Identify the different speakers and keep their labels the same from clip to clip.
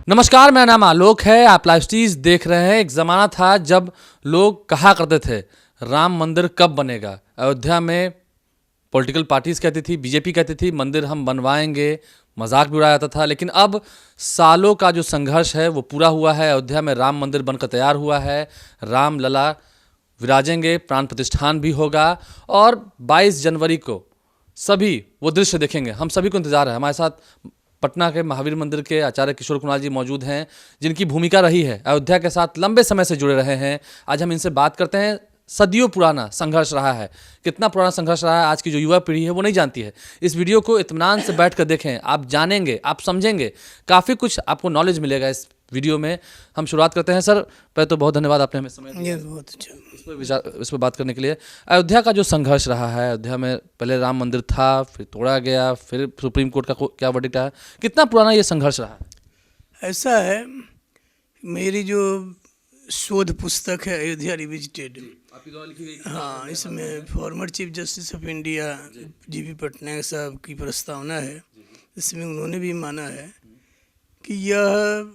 Speaker 1: नमस्कार, मेरा नाम आलोक है। आप लाइव स्ट्रीज देख रहे हैं। एक ज़माना था जब लोग कहा करते थे राम मंदिर कब बनेगा। अयोध्या में पॉलिटिकल पार्टीज कहती थी, बीजेपी कहती थी मंदिर हम बनवाएंगे, मजाक भी उड़ाया जाता था। लेकिन अब सालों का जो संघर्ष है वो पूरा हुआ है। अयोध्या में राम मंदिर बनकर तैयार हुआ है। राम लला विराजेंगे, प्राण प्रतिष्ठान भी होगा और 22 जनवरी को सभी वो दृश्य देखेंगे। हम सभी को इंतजार है। हमारे साथ पटना के महावीर मंदिर के आचार्य किशोर कुणाल जी मौजूद हैं, जिनकी भूमिका रही है, अयोध्या के साथ लंबे समय से जुड़े रहे हैं। आज हम इनसे बात करते हैं। सदियों पुराना संघर्ष रहा है। कितना पुराना संघर्ष रहा है आज की जो युवा पीढ़ी है वो नहीं जानती है। इस वीडियो को इत्मीनान से बैठ कर देखें, आप जानेंगे, आप समझेंगे, काफ़ी कुछ आपको नॉलेज मिलेगा इस वीडियो में। हम शुरुआत करते हैं। सर, पहले तो बहुत धन्यवाद, आपने हमें समय दिया
Speaker 2: बहुत अच्छा
Speaker 1: इस पर बात करने के लिए। अयोध्या का जो संघर्ष रहा है, अयोध्या में पहले राम मंदिर था, फिर तोड़ा गया, फिर सुप्रीम कोर्ट का क्या वर्डिक्ट आया, कितना पुराना ये संघर्ष रहा है?
Speaker 2: ऐसा है, मेरी जो शोध पुस्तक है अयोध्या रिविजिटेड, हाँ, इसमें former chief justice of India GB Patnaik साहब की प्रस्तावना है। इसमें उन्होंने भी माना है कि यह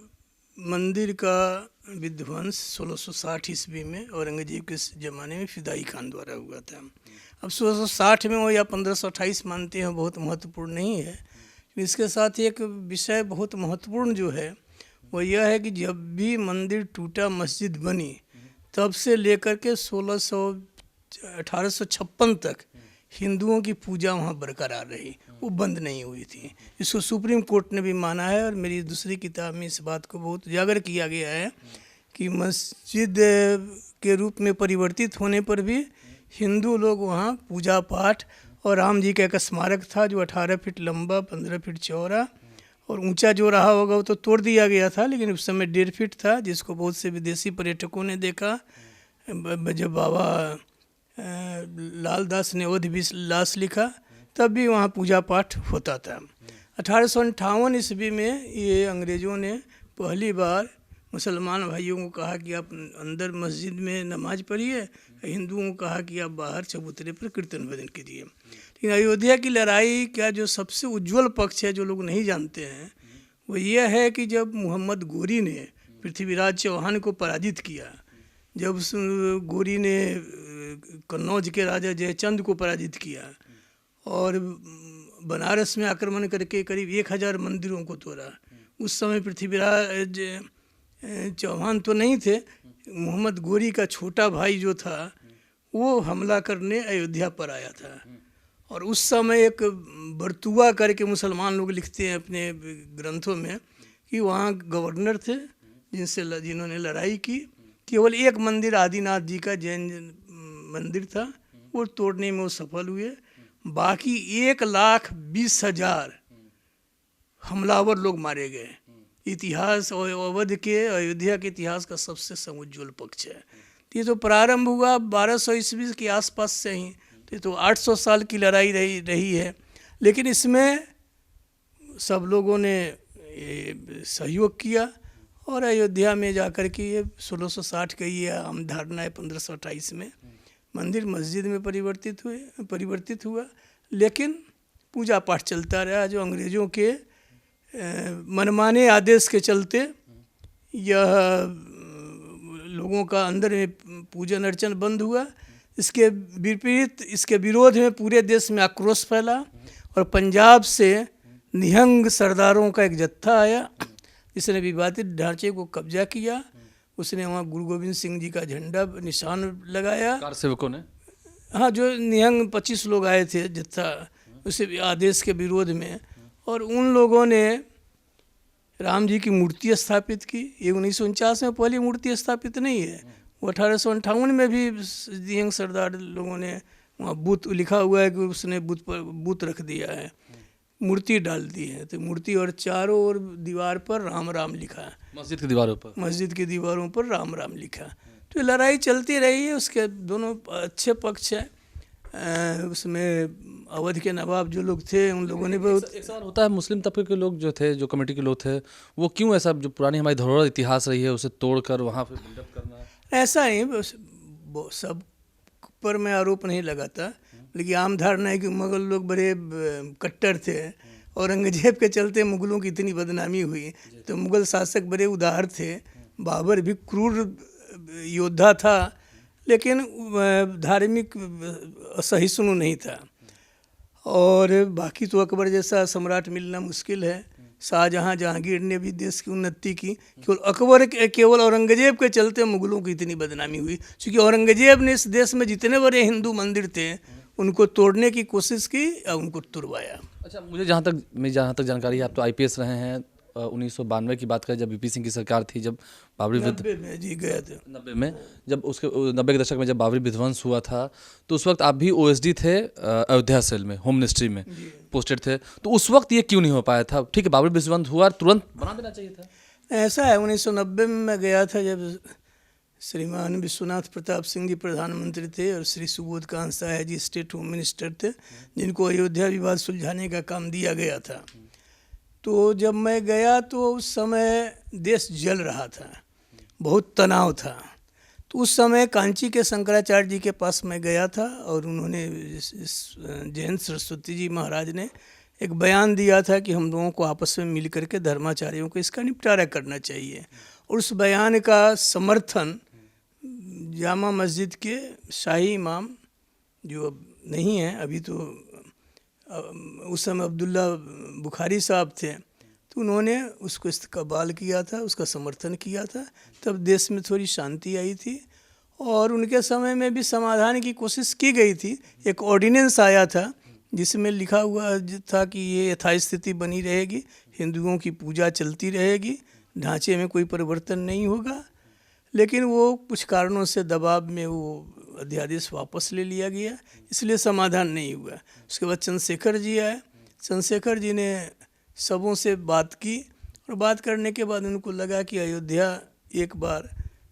Speaker 2: मंदिर का विध्वंस 1660 ईस्वी में औरंगजेब के ज़माने में फिदाई खान द्वारा हुआ था। अब 1660 में हो या 1528 मानते हैं, बहुत महत्वपूर्ण नहीं है। इसके साथ एक विषय बहुत महत्वपूर्ण जो है वो यह है कि जब भी मंदिर टूटा, मस्जिद बनी, तब से लेकर के 1856 तक हिंदुओं की पूजा वहाँ बरकरार रही, वो बंद नहीं हुई थी। इसको सुप्रीम कोर्ट ने भी माना है और मेरी दूसरी किताब में इस बात को बहुत उजागर किया गया है कि मस्जिद के रूप में परिवर्तित होने पर भी हिंदू लोग वहाँ पूजा पाठ, और राम जी का एक स्मारक था जो 18 फीट लंबा, 15 फीट चौड़ा और ऊंचा जो रहा होगा वो तो तोड़ दिया गया था, लेकिन उस समय 1.5 फीट था, जिसको बहुत से विदेशी पर्यटकों ने देखा। जब बाबा लाल दास ने ओध विलास लिखा तब भी वहाँ पूजा पाठ होता था। 1858 ईस्वी में ये अंग्रेज़ों ने पहली बार मुसलमान भाइयों को कहा कि आप अंदर मस्जिद में नमाज पढ़िए, हिंदुओं को कहा कि आप बाहर चबूतरे पर कीर्तन भजन कीजिए। लेकिन अयोध्या की लड़ाई का जो सबसे उज्जवल पक्ष है, जो लोग नहीं जानते हैं, वो ये है कि जब मोहम्मद गोरी ने पृथ्वीराज चौहान को पराजित किया, जब उस गोरी ने कन्नौज के राजा जयचंद को पराजित किया और बनारस में आक्रमण करके करीब 1000 मंदिरों को तोड़ा, उस समय पृथ्वीराज चौहान तो नहीं थे, मोहम्मद गोरी का छोटा भाई जो था वो हमला करने अयोध्या पर आया था। और उस समय एक बरतुआ करके मुसलमान लोग लिखते हैं अपने ग्रंथों में कि वहाँ गवर्नर थे जिन्होंने लड़ाई की। केवल एक मंदिर आदिनाथ जी का जैन मंदिर था, वो तोड़ने में वो सफल हुए। बाकी 1,20,000 हमलावर लोग मारे गए। इतिहास और अवध के, अयोध्या के इतिहास का सबसे समुज्ज्वल पक्ष है। ये तो प्रारंभ हुआ 1200 ईस्वी के आसपास से ही, तो 800 साल की लड़ाई रही है। लेकिन इसमें सब लोगों ने सहयोग किया और अयोध्या में जाकर के ये 1660 का ये आम धारणा है 1528 में मंदिर मस्जिद में परिवर्तित हुआ। लेकिन पूजा पाठ चलता रहा, जो अंग्रेज़ों के मनमाने आदेश के चलते यह लोगों का अंदर में पूजन अर्चन बंद हुआ। इसके विपरीत, इसके विरोध में पूरे देश में आक्रोश फैला और पंजाब से निहंग सरदारों का एक जत्था आया जिसने विवादित ढांचे को कब्जा किया। उसने वहाँ गुरु गोविंद सिंह जी का झंडा निशान लगाया।
Speaker 1: कार सेवकों ने,
Speaker 2: हाँ, जो निहंग 25 लोग आए थे जत्था, उसे आदेश के विरोध में, और उन लोगों ने राम जी की मूर्ति स्थापित की। ये 1949 में पहली मूर्ति स्थापित नहीं है, वो 1858 में भी निहंग सरदार लोगों ने वहाँ बुत लिखा हुआ है कि उसने बुत पर बुत रख दिया है, मूर्ति डाल दी है। तो मूर्ति और चारों ओर दीवार पर राम राम लिखा है,
Speaker 1: मस्जिद की दीवारों पर
Speaker 2: राम राम लिखा। तो लड़ाई चलती रही है, उसके दोनों अच्छे पक्ष हैं। उसमें अवध के नवाब जो लोग थे उन लोगों ने बहुत,
Speaker 1: एक सवाल होता है, मुस्लिम तबके के लोग जो थे, जो कमेटी के लोग थे, वो क्यों ऐसा, जो पुरानी हमारी धरोहर इतिहास रही है उसे तोड़कर वहाँ पे बिल्डअप करना?
Speaker 2: ऐसा ही सब पर मैं आरोप नहीं लगाता, लेकिन आम धारणा है कि मुगल लोग बड़े कट्टर थे औरंगजेब के चलते मुगलों की इतनी बदनामी हुई। तो मुगल शासक बड़े उदार थे, बाबर भी क्रूर योद्धा था, लेकिन धार्मिक असहिष्णु नहीं था। और बाकी तो अकबर जैसा सम्राट मिलना मुश्किल है। शाहजहाँ जहांगीर ने भी देश की उन्नति की, केवल औरंगजेब के चलते मुगलों की इतनी बदनामी हुई, क्योंकि औरंगजेब ने इस देश में जितने बड़े हिंदू मंदिर थे उनको तोड़ने की कोशिश की और उनको तुड़वाया।
Speaker 1: अच्छा, मुझे जहाँ तक जानकारी है, आप तो आईपीएस रहे हैं। 1992 की बात करें, जब वीपी सिंह की सरकार थी, जब बाबरी
Speaker 2: 90 में जी गया था।
Speaker 1: 90 में, जब उसके 90 के दशक में जब बाबरी विध्वंस हुआ था, तो उस वक्त आप भी ओएसडी थे अयोध्या सेल में, होम मिनिस्ट्री में पोस्टेड थे। तो उस वक्त ये क्यों नहीं हो पाया था? ठीक है, बाबरी विध्वंस हुआ, तुरंत बना देना चाहिए था।
Speaker 2: ऐसा है, 1990 में मैं गया था, जब श्रीमान विश्वनाथ प्रताप सिंह जी प्रधानमंत्री थे और श्री सुबोध कांत साय जी स्टेट होम मिनिस्टर थे, जिनको अयोध्या विवाद सुलझाने का काम दिया गया था। तो जब मैं गया तो उस समय देश जल रहा था, बहुत तनाव था। तो उस समय कांची के शंकराचार्य जी के पास मैं गया था और उन्होंने जयंत सरस्वती जी महाराज ने एक बयान दिया था कि हम लोगों को आपस में मिल करके धर्माचार्यों को इसका निपटारा करना चाहिए। और उस बयान का समर्थन जामा मस्जिद के शाही इमाम, जो अब नहीं है, अभी तो उस समय अब्दुल्ला बुखारी साहब थे, तो उन्होंने उसको इस्तकबाल किया था, उसका समर्थन किया था। तब देश में थोड़ी शांति आई थी और उनके समय में भी समाधान की कोशिश की गई थी। एक ऑर्डिनेंस आया था जिसमें लिखा हुआ था कि ये यथास्थिति बनी रहेगी, हिंदुओं की पूजा चलती रहेगी, ढांचे में कोई परिवर्तन नहीं होगा। लेकिन वो कुछ कारणों से दबाव में वो अध्यादेश वापस ले लिया गया, इसलिए समाधान नहीं हुआ। उसके बाद चंद्रशेखर जी आए, चंद्रशेखर जी ने सबों से बात की और बात करने के बाद उनको लगा कि अयोध्या एक बार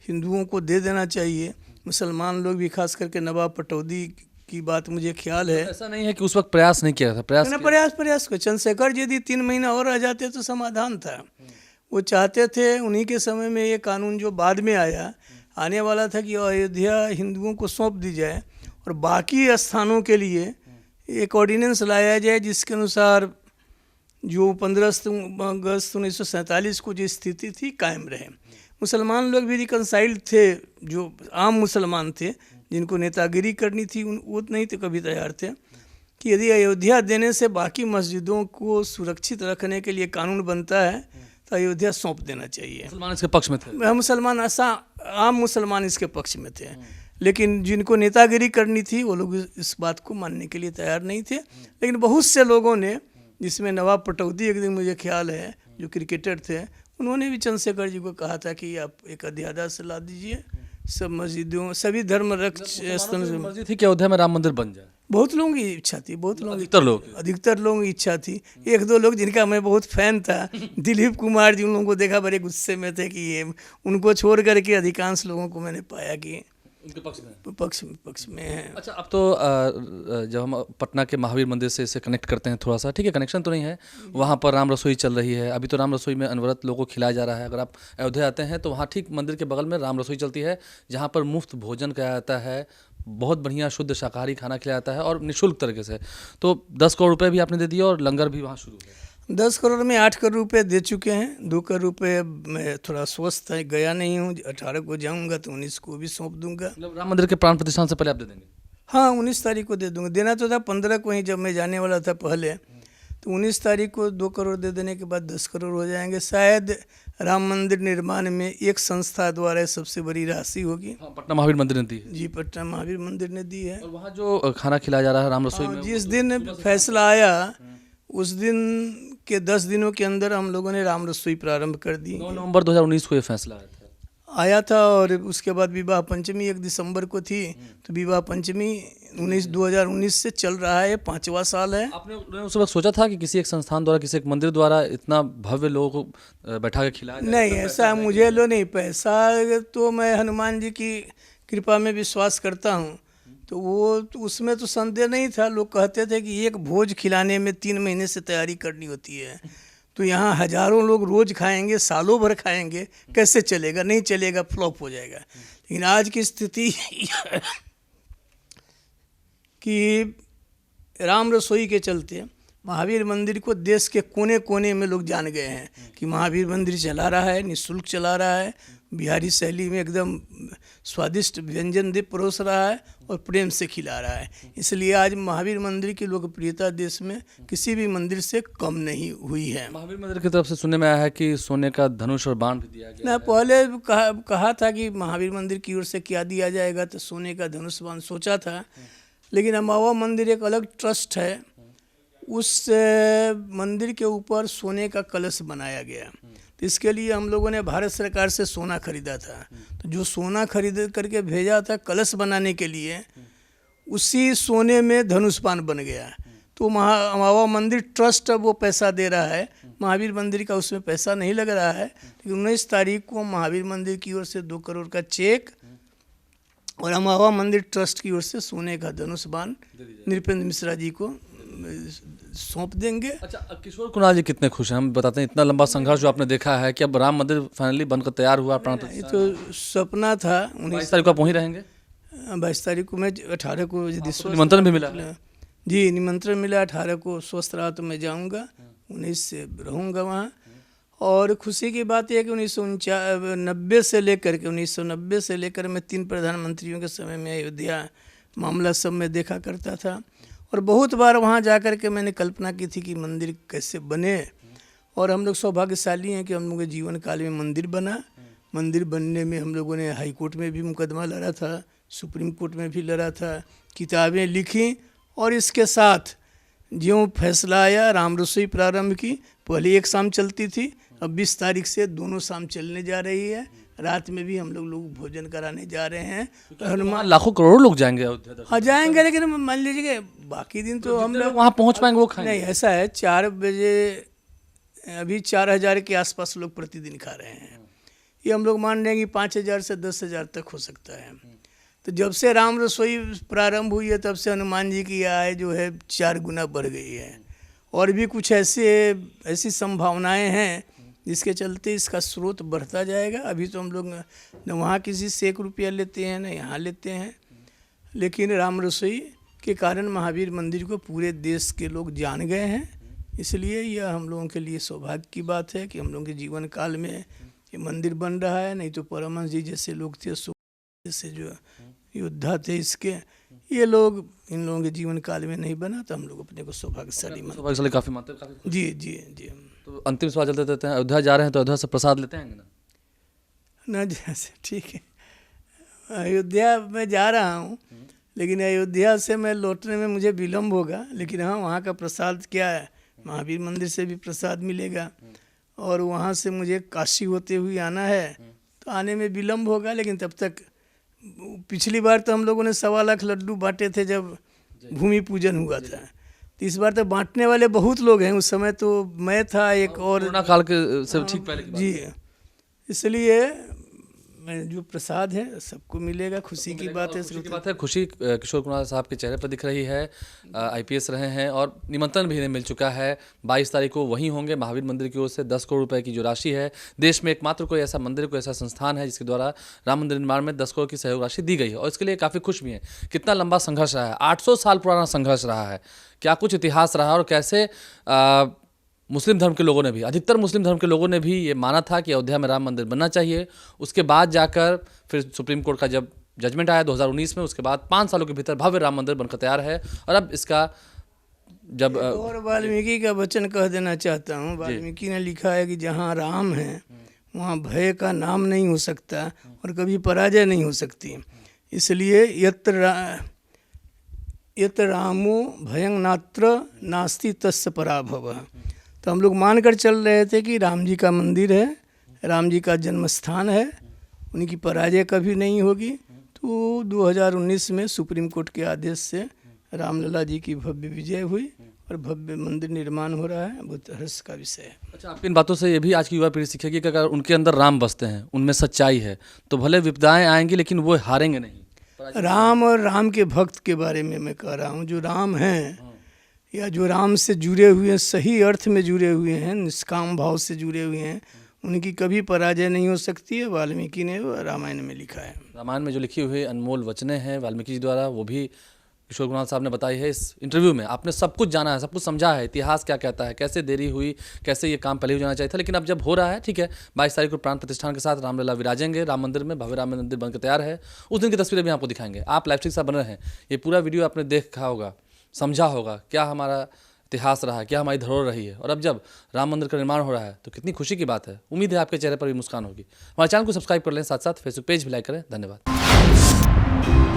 Speaker 2: हिंदुओं को दे देना चाहिए। मुसलमान लोग भी, खास करके नवाब पटौदी की बात मुझे ख्याल है।
Speaker 1: ऐसा नहीं है कि उस वक्त प्रयास नहीं किया था?
Speaker 2: प्रयास को चंद्रशेखर जी यदि 3 महीना और रह जाते तो समाधान था। वो चाहते थे, उन्हीं के समय में ये कानून जो बाद में आने वाला था कि अयोध्या हिंदुओं को सौंप दी जाए और बाकी स्थानों के लिए एक ऑर्डिनेंस लाया जाए जिसके अनुसार जो 15 अगस्त 1947 को जो स्थिति थी कायम रहे। मुसलमान लोग भी रिकनसाइल्ड थे, जो आम मुसलमान थे जिनको नेतागिरी करनी थी, वो नहीं तो कभी तैयार थे कि यदि अयोध्या देने से बाकी मस्जिदों को सुरक्षित रखने के लिए कानून बनता है तो अयोध्या सौंप देना चाहिए।
Speaker 1: मुसलमान इसके पक्ष में थे?
Speaker 2: मुसलमान आम मुसलमान इसके पक्ष में थे, लेकिन जिनको नेतागिरी करनी थी वो लोग इस बात को मानने के लिए तैयार नहीं थे। लेकिन बहुत से लोगों ने, जिसमें नवाब पटौदी एक दिन मुझे ख्याल है, जो क्रिकेटर थे, उन्होंने भी चंद्रशेखर जी को कहा था कि आप एक अध्यादेश ला दीजिए, सब मस्जिदों, सभी धर्म
Speaker 1: मस्जिद थी कि अयोध्या में राम मंदिर बन जाए।
Speaker 2: बहुत लोगों की इच्छा थी, अधिकतर लोगों की इच्छा थी। 1-2 लोग जिनका मैं बहुत फैन था, दिलीप कुमार जी, उन लोगों को देखा बड़े गुस्से में थे कि ये, उनको छोड़ करके अधिकांश लोगों को मैंने पाया कि
Speaker 1: उनके
Speaker 2: पक्ष में है।
Speaker 1: अच्छा, अब तो जब हम पटना के महावीर मंदिर से इसे कनेक्ट करते हैं, थोड़ा सा, ठीक है, कनेक्शन तो नहीं है, वहाँ पर राम रसोई चल रही है। अभी तो राम रसोई में अनवरत लोगों को खिलाया जा रहा है। अगर आप अयोध्या आते हैं तो वहाँ ठीक मंदिर के बगल में राम रसोई चलती है, जहाँ पर मुफ्त भोजन कराया जाता है, बहुत बढ़िया शुद्ध शाकाहारी खाना खिलाया जाता है और निःशुल्क तरीके से। तो 10 करोड़ रुपये भी आपने दे दिया और लंगर भी वहाँ शुरू है।
Speaker 2: 10 करोड़ में 8 करोड़ रुपये दे चुके हैं। 2 करोड़ रुपये मैं थोड़ा स्वस्थ है, गया नहीं हूँ। 18 को जाऊँगा तो 19 को भी सौंप दूंगा।
Speaker 1: मतलब राम मंदिर के प्राण प्रतिष्ठान से पहले आप दे देंगे?
Speaker 2: हाँ, 19 तारीख को दे दूंगा। देना तो था 15 को ही, जब मैं जाने वाला था पहले, तो 19 तारीख को 2 करोड़ दे देने के बाद 10 करोड़ हो जाएंगे। शायद राम मंदिर निर्माण में एक संस्था द्वारा सबसे बड़ी राशि होगी।
Speaker 1: पटना महावीर मंदिर ने दी है
Speaker 2: जी, पटना महावीर मंदिर ने दी है।
Speaker 1: और वहाँ जो खाना खिलाया जा रहा है राम रसोई में,
Speaker 2: जिस दिन फैसला आया उस दिन के 10 दिनों के अंदर हम लोगों ने राम रसोई प्रारंभ कर दी।
Speaker 1: 9 नवंबर 2019 को ये फैसला
Speaker 2: आया था और उसके बाद विवाह पंचमी 1 दिसंबर को थी। तो विवाह पंचमी 2019 से चल रहा है, 5वां साल है।
Speaker 1: आपने उस वक्त सोचा था कि किसी एक संस्थान द्वारा, किसी एक मंदिर द्वारा इतना भव्य लोगों को बैठा के खिलाया?
Speaker 2: नहीं, ऐसा मुझे लो नहीं। पैसा तो मैं हनुमान जी की कृपा में विश्वास करता हूँ, तो वो तो उसमें तो संदेह नहीं था। लोग कहते थे कि एक भोज खिलाने में 3 महीने से तैयारी करनी होती है, तो यहाँ हजारों लोग रोज खाएंगे, सालों भर खाएंगे, कैसे चलेगा? नहीं चलेगा, फ्लॉप हो जाएगा। लेकिन आज की स्थिति कि राम रसोई के चलते महावीर मंदिर को देश के कोने कोने में लोग जान गए हैं कि महावीर मंदिर चला रहा है, निःशुल्क चला रहा है, बिहारी शैली में एकदम स्वादिष्ट व्यंजन दे परोस रहा है और प्रेम से खिला रहा है। इसलिए आज महावीर मंदिर की लोकप्रियता देश में किसी भी मंदिर से कम नहीं हुई है।
Speaker 1: महावीर मंदिर की तरफ से सुनने में आया है कि सोने का धनुष और बाण भी दिया गया
Speaker 2: ना, पहले कहा था कि महावीर मंदिर की ओर से क्या दिया जाएगा, तो सोने का धनुष बाण सोचा था, लेकिन अमावा मंदिर एक अलग ट्रस्ट है, उस मंदिर के ऊपर सोने का कलश बनाया गया। तो इसके लिए हम लोगों ने भारत सरकार से सोना खरीदा था। तो जो सोना खरीद करके भेजा था कलश बनाने के लिए, उसी सोने में धनुष बाण बन गया। तो अमावा मंदिर ट्रस्ट अब वो पैसा दे रहा है, महावीर मंदिर का उसमें पैसा नहीं लग रहा है। लेकिन 19 तारीख को महावीर मंदिर की ओर से 2 करोड़ का चेक और अमावा मंदिर ट्रस्ट की ओर से सोने का धनुष बाण नृपेंद्र मिश्रा जी को सौंप देंगे।
Speaker 1: अच्छा, किशोर कुणाल जी कितने खुश हैं? हम बताते हैं, इतना लंबा संघर्ष जो आपने देखा है कि अब राम मंदिर फाइनली बनकर तैयार हुआ।
Speaker 2: ये तो सपना था।
Speaker 1: 22 तारीख को आप वहीं रहेंगे?
Speaker 2: 22 तारीख को, मैं 18 को
Speaker 1: निमंत्रण भी मिला
Speaker 2: जी, निमंत्रण मिला। 18 को स्वस्थ रहा तो मैं जाऊंगा, 19 से रहूंगा वहाँ। और खुशी की बात यह है कि 1990 से लेकर मैं 3 प्रधानमंत्रियों के समय में अयोध्या मामला सब में देखा करता था, और बहुत बार वहाँ जा कर के मैंने कल्पना की थी कि मंदिर कैसे बने। और हम लोग सौभाग्यशाली हैं कि हम लोग के जीवन काल में मंदिर बना। मंदिर बनने में हम लोगों ने हाई कोर्ट में भी मुकदमा लड़ा था, सुप्रीम कोर्ट में भी लड़ा था, किताबें लिखी, और इसके साथ ज्यों फैसला आया राम रसोई प्रारंभ की। पहले एक शाम चलती थी, अब 20 तारीख से दोनों शाम चलने जा रही है। रात में भी हम लोग भोजन कराने जा रहे हैं।
Speaker 1: हनुमान लाखों करोड़ों लोग जाएंगे अयोध्या।
Speaker 2: हाँ जाएंगे, लेकिन मान लीजिए कि बाकी दिन तो हम लोग
Speaker 1: वहाँ पहुँच पाएंगे वो खाएंगे?
Speaker 2: नहीं, ऐसा है 4 बजे अभी 4000 के आसपास लोग प्रतिदिन खा रहे हैं। ये हम लोग मान रहे हैं कि 5000 से 10,000 तक हो सकता है। तो जब से राम रसोई प्रारंभ हुई है तब से हनुमान जी की आय जो है 4 गुना बढ़ गई है। और भी कुछ ऐसी संभावनाएं हैं जिसके चलते इसका स्रोत बढ़ता जाएगा। अभी तो हम लोग न वहाँ किसी से 1 रुपया लेते हैं, न यहाँ लेते हैं, लेकिन राम रसोई के कारण महावीर मंदिर को पूरे देश के लोग जान गए हैं। इसलिए यह हम लोगों के लिए सौभाग्य की बात है कि हम लोगों के जीवन काल में ये मंदिर बन रहा है। नहीं तो परमहंस जी जैसे लोग थे, जैसे जो योद्धा थे इसके, ये लोग इन लोगों के जीवन काल में नहीं बना। तो हम लोग अपने को सौभाग्यशाली
Speaker 1: काफी मानते हैं।
Speaker 2: जी जी जी।
Speaker 1: तो अंतिम सवाल चलते देते हैं, अयोध्या जा रहे हैं तो अयोध्या से प्रसाद लेते हैं
Speaker 2: ना? जैसे ठीक है, अयोध्या में जा रहा हूँ, लेकिन अयोध्या से मैं लौटने में मुझे विलम्ब होगा। लेकिन हाँ, वहाँ का प्रसाद क्या है, महावीर मंदिर से भी प्रसाद मिलेगा, और वहाँ से मुझे काशी होते हुए आना है, तो आने में विलम्ब होगा। लेकिन तब तक, पिछली बार तो हम लोगों ने 1.25 लाख लड्डू बांटे थे जब भूमि पूजन हुआ था, तो इस बार तो बांटने वाले बहुत लोग हैं। उस समय तो मैं था, एक और
Speaker 1: कोरोना काल के से ठीक पहले की बात
Speaker 2: जी। इसलिए जो प्रसाद है सबको मिलेगा, खुशी की बात है।
Speaker 1: खुशी किशोर कुणाल साहब के चेहरे पर दिख रही है। IPS रहे हैं और निमंत्रण भी इन्हें मिल चुका है। 22 तारीख को वहीं होंगे। महावीर मंदिर की ओर से 10 करोड़ रुपए की जो राशि है, देश में एकमात्र कोई ऐसा मंदिर, कोई ऐसा संस्थान है जिसके द्वारा राम मंदिर निर्माण में 10 करोड़ की सहयोग राशि दी गई है, और इसके लिए काफ़ी खुश भी हैं। कितना लंबा संघर्ष रहा है, 800 साल पुराना संघर्ष रहा है, क्या कुछ इतिहास रहा, और कैसे मुस्लिम धर्म के लोगों ने भी, अधिकतर मुस्लिम धर्म के लोगों ने भी ये माना था कि अयोध्या में राम मंदिर बनना चाहिए। उसके बाद जाकर फिर सुप्रीम कोर्ट का जब जजमेंट आया 2019 में, उसके बाद 5 सालों के भीतर भव्य राम मंदिर बनकर तैयार है। और अब इसका जब
Speaker 2: और वाल्मीकि का वचन कह देना चाहता हूँ। वाल्मीकि ने लिखा है कि जहाँ राम है वहाँ भय का नाम नहीं हो सकता और कभी पराजय नहीं हो सकती। इसलिए यत्र रामो भयं नात्र नास्ति तस्य पराभव। तो हम लोग मानकर चल रहे थे कि राम जी का मंदिर है, राम जी का जन्म स्थान है, उनकी पराजय कभी नहीं होगी। तो 2019 में सुप्रीम कोर्ट के आदेश से रामलला जी की भव्य विजय हुई और भव्य मंदिर निर्माण हो रहा है। बहुत हर्ष का विषय है।
Speaker 1: अच्छा, आपकी इन बातों से ये भी आज की युवा पीढ़ी सीखेगी कि अगर उनके अंदर राम बसते हैं, उनमें सच्चाई है, तो भले विपदाएं आएंगी लेकिन वो हारेंगे नहीं।
Speaker 2: राम और राम के भक्त के बारे में मैं कह रहा हूँ। जो राम हैं या जो राम से जुड़े हुए हैं, सही अर्थ में जुड़े हुए हैं, निष्काम भाव से जुड़े हुए हैं, उनकी कभी पराजय नहीं हो सकती है। वाल्मीकि ने रामायण में लिखा है।
Speaker 1: रामायण में जो लिखी हुई अनमोल वचनें हैं वाल्मीकि जी द्वारा, वो भी किशोर कुणाल साहब ने बताई है इस इंटरव्यू में। आपने सब कुछ जाना है, सब कुछ समझा है, इतिहास क्या कहता है, कैसे देरी हुई, कैसे ये काम पहले हो जाना चाहिए था, लेकिन अब जब हो रहा है, ठीक है, 22 तारीख को प्राण प्रतिष्ठान के साथ रामलला विराजेंगे राम मंदिर में, भव्य राम मंदिर बनकर तैयार है। उस दिन की तस्वीरें भी आपको दिखाएंगे। आप लाइव स्ट्रीम के साथ बन रहे हैं, ये पूरा वीडियो आपने देखा होगा, समझा होगा क्या हमारा इतिहास रहा है, क्या हमारी धरोहर रही है, और अब जब राम मंदिर का निर्माण हो रहा है तो कितनी खुशी की बात है। उम्मीद है आपके चेहरे पर भी मुस्कान होगी। हमारे चैनल को सब्सक्राइब कर लें, साथ साथ फेसबुक पेज भी लाइक करें। धन्यवाद।